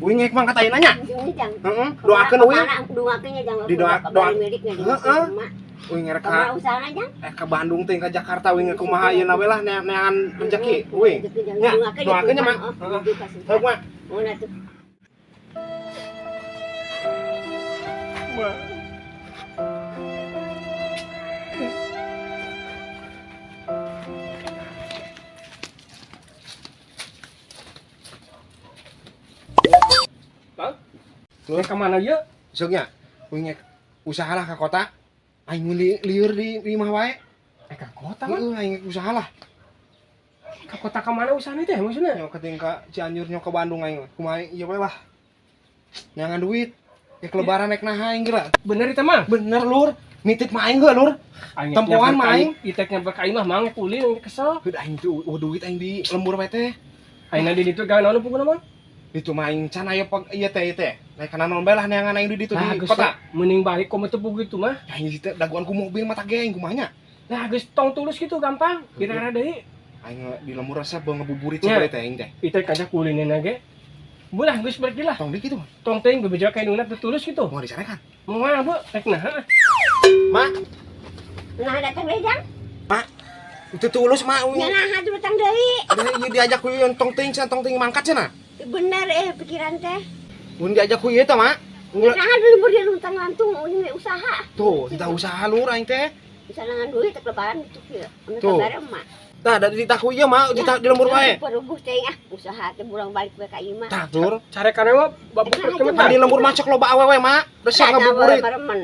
Uing ngek mah katain nanya. Heeh. Doakeun uing. Doakeunnya jangan doa miliknya di heeh. rumah. Uing rek Kumaha usahana jang? ke Bandung teh ka Jakarta uing kumaha ayeuna we lah neangan rezeki uing. Nya, doakeunnya mah. Heeh. Heuk mah. Mun atuh. Bang, terus kemana ya? Sugnya, uing usahalah ke kota. Aing lieur di imah wae. Ke kota mah? Heeh, aing usahalah. Ke kota kemana usahanya teh maksudnya? Nyo keting ka Cianjur nyo ke Bandung aing. Kumaha ieu we lah. Nyangan duit. Ke lebaran naik naha aing geura. Bener itu mah? Bener lur. Nitip mah aing heula lur. Tempohan mah aing. Iteknya berkai mah mang kulin kesel. Heuh aing tuh duit aing di lembur we teh. Aing di ditu gawe naon punguna mah? Itu mah aing can aya ieu teh. Naik kana naon bae lah neangan aing di ditu di Geus kota. mending balik komo teu gitu mah. Aing di daguan ku mobil mah tage aing kumaha nya. Nah, geus tong tulus gitu gampang. Kira-kira deui. Aing di lembur resep bae ngabuburit sabari teh aing teh. Itek aja kulinin ge. Bulah geus pergi lah. Tong di kitu mah. Tong teh bebeja kayak nuna tulus gitu. Mau disarekan. Moal bu, rek naha. Mak, Nah datang deui jang? Mak. Itu tulus mak. Nya naha tuh datang deui. Ada ieu diajak ku ieu tong teuing mangkat cenah. Bener pikiran teh. Mun diajak ku ieu teh mak. Naha dulu dia luntang lantung ini usaha. Tuh, kita usaha lur aing teh. Bisa nangan duit tek lebaran itu kieu. Anu Tuh. kabare emak. Tah da di taku ieu mak di lembur wae. Perubuh teh usaha teh bulang balik we ka ieu mah. Tah lur. Carekan mah babuk Nah, kemet Di lembur macok loba awewe mak. Resep ngabuburit. Baremen.